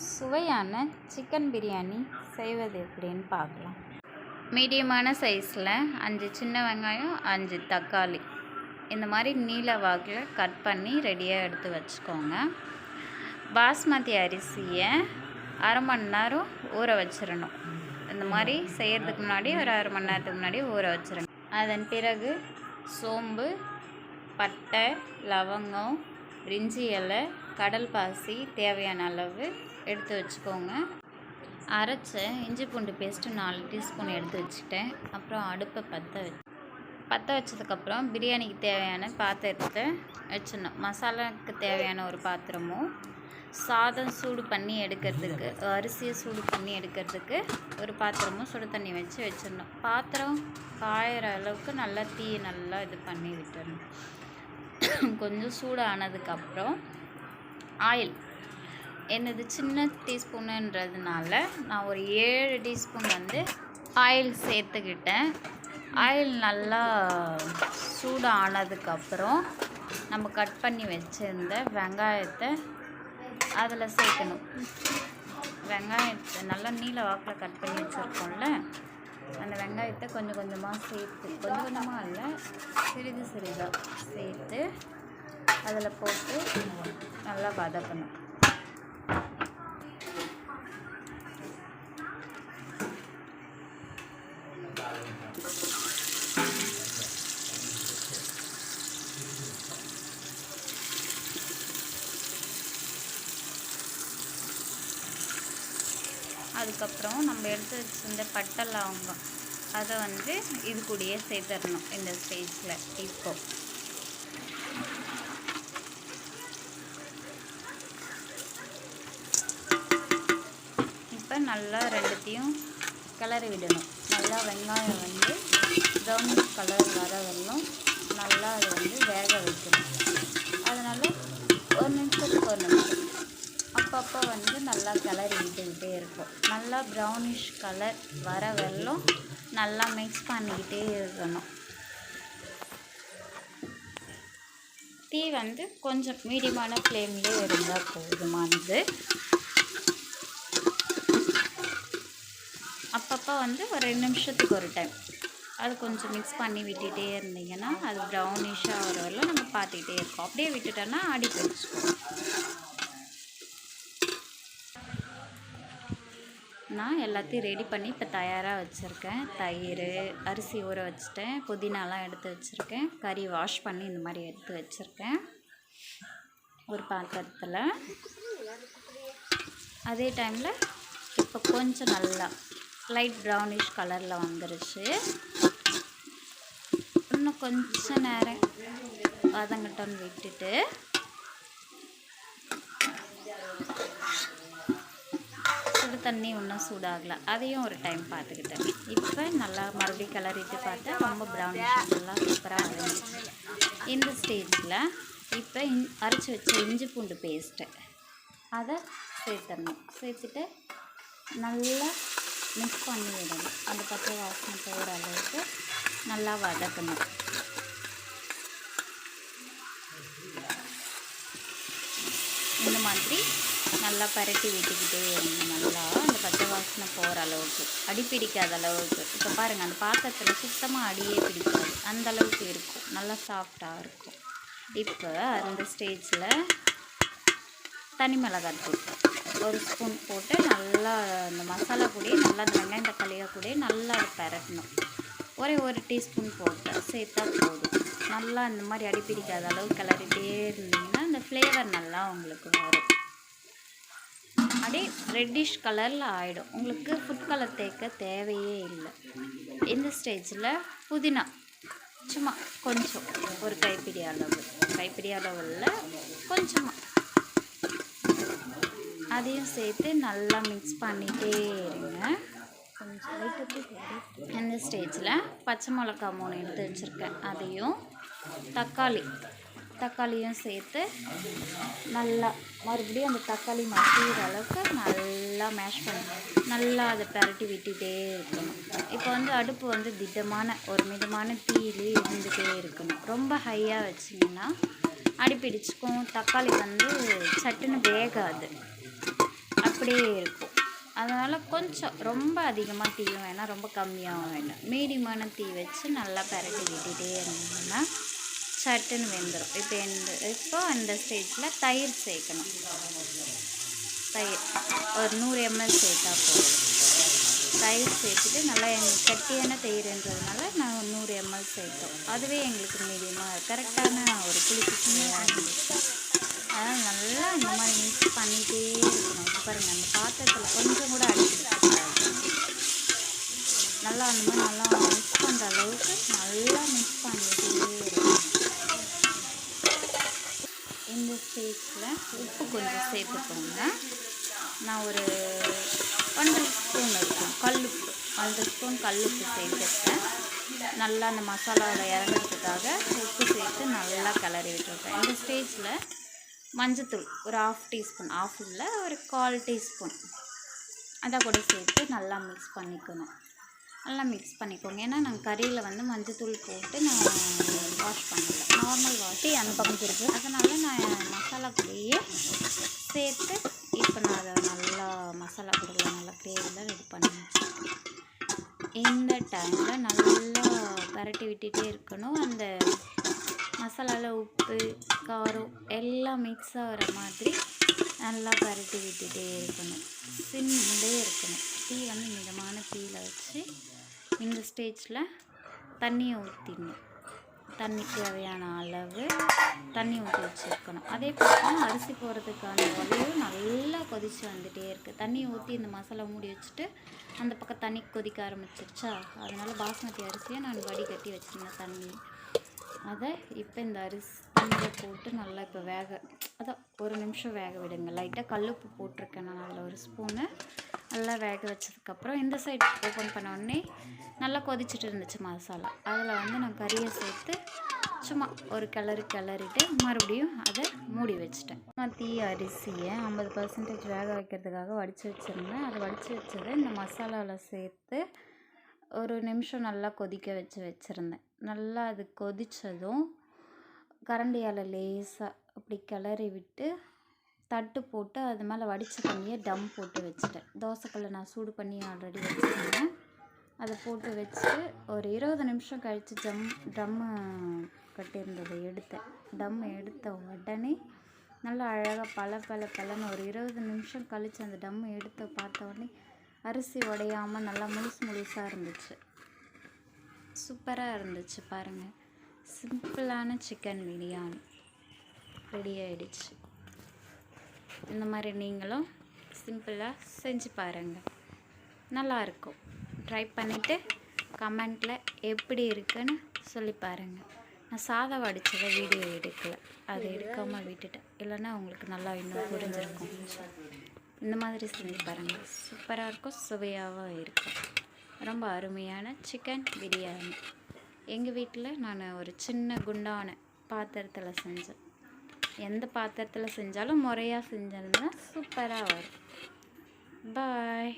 சுவையான சிக்கன் பிரியாணி செய்வது எப்படின்னு பார்க்கலாம். மீடியமான சைஸில் 5 சின்ன வெங்காயம், 5 தக்காளி இந்த மாதிரி நீல வாக்கில் கட் பண்ணி ரெடியாக எடுத்து வச்சுக்கோங்க. பாஸ்மதி அரிசியை அரை மணி நேரம் ஊற வச்சிடணும். இந்த மாதிரி செய்கிறதுக்கு முன்னாடி ஒரு அரை மணி நேரத்துக்கு முன்னாடி ஊற வச்சிடணும். அதன் பிறகு சோம்பு, பட்டை, லவங்கம், பிரிஞ்சி இலை, கடல் பாசி தேவையான அளவு எடுத்து வச்சுக்கோங்க. அரைச்ச இஞ்சி பூண்டு பேஸ்ட்டு 4 டீஸ்பூன் எடுத்து வச்சுட்டேன். அப்புறம் அடுப்பை பற்ற வச்சதுக்கப்புறம் பிரியாணிக்கு தேவையான பாத்திரத்தை வச்சிடணும். மசாலாவுக்கு தேவையான ஒரு பாத்திரமும், சாதம் சூடு பண்ணி எடுக்கிறதுக்கு, அரிசியை சூடு பண்ணி எடுக்கிறதுக்கு ஒரு பாத்திரமும் சுடு தண்ணி வச்சு வச்சிடணும். பாத்திரம் காயிற அளவுக்கு நல்லா தீயை நல்லா இது பண்ணி விட்டுடணும். கொஞ்சம் சூடானதுக்கப்புறம் ஆயில், என்னது சின்ன டீஸ்பூனுன்றதுனால நான் ஒரு 7 டீஸ்பூன் ஆயில் சேர்த்துக்கிட்டேன். ஆயில் நல்லா சூடானதுக்கப்புறம் நம்ம கட் பண்ணி வச்சுருந்த வெங்காயத்தை அதில் சேர்க்கணும். வெங்காயத்தை நல்லா நீல வாக்கில் கட் பண்ணி வச்சுருக்கோம்ல, அந்த வெங்காயத்தை கொஞ்சம் கொஞ்சமாக சேர்த்து, கொஞ்சம் கொஞ்சமாக இல்லை, சிறிது சிறிதாக சேர்த்து அதில் போட்டு நல்லா வதக்கணும். அதுக்கப்புறம் நம்ம எடுத்து வச்சிருந்த பட்டை லவங்கம் அதை இது கூடயே சேர்த்துடணும். இந்த ஸ்டேஜில் இப்போ நல்லா ரெண்டுத்தையும் கிளறி விடணும். நல்லா வெங்காயம் ப்ரௌனிஷ் கலர் வர வரலும் நல்லா அதை வேக வைக்கணும். அதனால் ஒரு நிமிஷத்துக்கு ஒரு நிமிஷம் அப்பப்போ நல்லா கிளறி விட்டுக்கிட்டே இருக்கும். நல்லா ப்ரௌனிஷ் கலர் வர வரலும் நல்லா மிக்ஸ் பண்ணிக்கிட்டே இருக்கணும். டீ கொஞ்சம் மீடியமான ஃப்ளேம்லேயே இருந்தால் போதுமானது. அப்பப்போ ஒரு 2 நிமிஷத்துக்கு ஒரு டைம் அது கொஞ்சம் மிக்ஸ் பண்ணி விட்டுகிட்டே இருந்தீங்கன்னா அது ப்ரௌனிஷாக வர வரலாம் நம்ம பார்த்துக்கிட்டே இருக்கோம். அப்படியே விட்டுட்டோன்னா அடி பிடிச்சிக்கும். நான் எல்லாத்தையும் ரெடி பண்ணி இப்போ தயாராக வச்சுருக்கேன். தயிர், அரிசி ஊற வச்சுட்டேன், புதினாலாம் எடுத்து வச்சுருக்கேன், கறி வாஷ் பண்ணி இந்த மாதிரி எடுத்து வச்சுருக்கேன் ஒரு பாத்திரத்தில். அதே டைமில் இப்போ கொஞ்சம் நல்லா லைட் ப்ரௌனிஷ் கலரில் வந்துருச்சு. இன்னும் கொஞ்சம் நேரம் வதங்கட்டோன்னு விட்டுட்டு சுடு தண்ணி இன்னும் சூடாகலை, அதையும் ஒரு டைம் பார்த்துக்கிட்டேன். இப்போ நல்லா மறுபடியும் கிளறிட்டு பார்த்தா ரொம்ப ப்ரௌனிஷ் நல்லா சூப்பராக வந்துச்சு. இந்த ஸ்டேஜில் இப்போ அரைச்சி வச்ச இஞ்சி பூண்டு பேஸ்ட்டு அதை சேர்த்துடணும். சேர்த்துட்டு நல்லா மிக்ஸ் பண்ணி விடணும். அந்த பச்சை வாசனை போகிற அளவுக்கு நல்லா வதக்கணும். இந்த மாதிரி நல்லா பரட்டி விட்டுக்கிட்டே இருங்க. நல்லா அந்த பச்சை வாசனை போகிற அளவுக்கு, அடி பிடிக்காத அளவுக்கு. இப்போ பாருங்கள், அந்த பாத்திரத்தில் சுத்தமாக அடியே பிடிக்காது, அந்த அளவுக்கு இருக்கும், நல்லா சாஃப்டாக இருக்கும். இப்போ அந்த ஸ்டேஜில் தனி மிளகாத்தூள் 1 ஸ்பூன் போட்டு நல்லா அந்த மசாலா கூடயே நல்லா அந்த வெங்காயம் தக்காளியாக கூடயே நல்லா அதை பரட்டணும். ஒரே 1 டீஸ்பூன் போட்டு சேர்த்தா போதும். நல்லா இந்த மாதிரி அடி பிடிக்காத அளவு கிளறிட்டே இருந்தீங்கன்னா அந்த ஃப்ளேவர் நல்லா உங்களுக்கு வரும். அப்படியே ரெட்டிஷ் கலரில் ஆகிடும். உங்களுக்கு ஃபுட் கலர் தேக்க தேவையே இல்லை. இந்த ஸ்டேஜில் புதினா சும்மா கொஞ்சம் ஒரு கைப்பிடி அளவில் கொஞ்சமாக அதையும் சேர்த்து நல்லா மிக்ஸ் பண்ணிகிட்டே இருங்க. இந்த ஸ்டேஜில் பச்சை மிளகா 3 எடுத்து வச்சுருக்கேன், அதையும் தக்காளியும் சேர்த்து நல்லா மறுபடியும் அந்த தக்காளி மசிகிற அளவுக்கு நல்லா மேஷ் பண்ணி நல்லா அதை பரட்டி விட்டுகிட்டே இருக்கணும். இப்போ அடுப்பு திட்டமான ஒரு மிதமான தீயிலே இருந்துகிட்டே இருக்கணும். ரொம்ப ஹையாக வச்சிங்கன்னா அடி பிடிச்சிக்கும், தக்காளி சட்டுன்னு வேகாது. அப்படியே இருக்கும். அதனால் கொஞ்சம் ரொம்ப அதிகமாக தீயும் வேணாம், ரொம்ப கம்மியாகவும் வேண்டாம். மீடியமான தீ வச்சு நல்லா பரட்டி விட்டுட்டே இருந்தோம்னா சட்டுன்னு வெந்துடும். இப்போ அந்த ஸ்டேஜில் தயிர் சேர்க்கணும். தயிர் ஒரு 100 ml சேர்த்தா போதும். தயிர் சேர்த்துட்டு நல்லா கட்டியான தயிர்ன்றதுனால நான் 100 ml சேர்த்தோம். அதுவே எங்களுக்கு மீடியமாக கரெக்டான ஒரு புளிப்பு சுவையாக இருந்துச்சு. அதனால் நல்லா இந்த மாதிரி மிக்ஸ் பண்ணிகிட்டே இருக்கணும். பாருங்கள், அந்த பாத்திரத்தில் கொஞ்சம் கூட அடிக்கிட்டு நல்லா அந்த மாதிரி நல்லா மிக்ஸ் பண்ணுற அளவுக்கு நல்லா மிக்ஸ் பண்ணிகிட்டே இருக்கணும். இந்த ஸ்டேஜில் உப்பு கொஞ்சம் சேர்த்துக்கோங்க. நான் ஒரு 1 ஸ்பூன் இருக்கும் கல்லுப்பு, 1 ஸ்பூன் கல்லுப்பு சேர்த்துருக்கேன். நல்லா அந்த மசாலாவில் இறங்குறதுக்காக உப்பு சேர்த்து நல்லா கிளறி விட்டுருக்கேன். இந்த ஸ்டேஜில் மஞ்சத்தூள் ஒரு 1/2 டீஸ்பூன், 1/2 இல்லை ஒரு 1/4 டீஸ்பூன் அதை கூட சேர்த்து நல்லா மிக்ஸ் பண்ணிக்கணும். நல்லா மிக்ஸ் பண்ணிக்கோங்க. ஏன்னா நாங்கள் கறியில் வந்து மஞ்சத்தூள் போட்டு நான் வாஷ் பண்ணலை, நார்மல் வாஷ் அந்த பக்கம் இருக்குது. அதனால் நான் மசாலா கூடயே சேர்த்து இப்போ நான் அதை நல்லா மசாலா கூட நல்லா கிரேவியில் ரெடி பண்ணி வச்சுருக்கேன். இந்த டைமில் நல்லா பரட்டி விட்டுட்டே இருக்கணும். அந்த மசாலாவில் உப்பு காரம் எல்லாம் மிக்ஸ் ஆகிற மாதிரி நல்லா பரட்டி விட்டுட்டே இருக்கணும். சிம்மிலே இருக்கணும். தீ வந்து மிதமான தீயில் வச்சு இந்த ஸ்டேஜில் தண்ணியை ஊற்றிடணும். தண்ணி தேவையான அளவு தண்ணி ஊற்றி வச்சுருக்கணும். அதே பக்கம் அரிசி போடுறதுக்கான உலையும் நல்லா கொதித்து வந்துகிட்டே இருக்குது. தண்ணியை ஊற்றி இந்த மசாலா மூடி வச்சுட்டு அந்த பக்கம் தண்ணி கொதிக்க ஆரம்பிச்சிருச்சா, அதனால் பாஸ்மதி அரிசியை நான் வடிகட்டி வச்சுருந்தேன் தண்ணி. அதை இப்போ இந்த தண்ணியில் போட்டு நல்லா இப்போ அதான் 1 நிமிஷம் வேக விடுங்க. லைட்டாக கல்லுப்பு போட்டிருக்கேன் நான் அதில் 1 ஸ்பூனு. நல்லா வேக வச்சதுக்கப்புறம் இந்த சைட் ஓப்பன் பண்ண உடனே நல்லா கொதிச்சுட்டு இருந்துச்சு மசாலா. அதில் வந்து நான் கறியை சேர்த்து சும்மா ஒரு கிளறிட்டு மறுபடியும் அதை மூடி வச்சுட்டேன். மத்தி அரிசியை 50% வேக வைக்கிறதுக்காக வடித்து வச்சுருந்தேன். அதை வடித்து வச்சதை இந்த மசாலாவில் சேர்த்து 1 நிமிஷம் நல்லா கொதிக்க வச்சுருந்தேன். நல்லா அது கொதித்ததும் கரண்டியால் லேசாக அப்படி கிளறி விட்டு தட்டு போட்டு அது மேலே வடித்த தண்ணியை டம் போட்டு வச்சுட்டேன். தோசைக்கல்லை நான் சூடு பண்ணி ஆல்ரெடி வச்சுருந்தேன். அதை போட்டு வச்சுட்டு ஒரு 20 நிமிஷம் கழித்து ட்ரம்மு கட்டியிருந்ததை எடுத்தேன். டம் எடுத்த உடனே நல்லா அழகாக பலன்னு ஒரு 20 நிமிஷம் கழித்து அந்த டம்மு எடுத்து பார்த்த உடனே அரிசி உடையாமல் நல்லா முழுசாக இருந்துச்சு. சூப்பராக இருந்துச்சு. பாருங்கள், சிம்பிளான சிக்கன் பிரியாணி ரெடி ஆகிடுச்சு. இந்த மாதிரி நீங்களும் சிம்பிளாக செஞ்சு பாருங்கள், நல்லாயிருக்கும். ட்ரை பண்ணிவிட்டு கமெண்ட்டில் எப்படி இருக்குன்னு சொல்லி பாருங்கள். நான் சாதம் வடித்ததை வீடியோ எடுக்கலை, அதை எடுக்காமல் விட்டுட்டேன். இல்லைன்னா உங்களுக்கு நல்லா இன்னும் புரிஞ்சிருக்கும். இந்த மாதிரி செஞ்சு பாருங்கள், சூப்பராக இருக்கும், சுவையாகவும் இருக்கும். ரொம்ப அருமையான சிக்கன் பிரியாணி. எங்கள் வீட்டில் நான் ஒரு சின்ன குண்டான பாத்திரத்தில் செஞ்சேன். எந்த பாத்திரத்தில் செஞ்சாலும் முறையாக செஞ்சேன்னா சூப்பராக வரும். பாய்.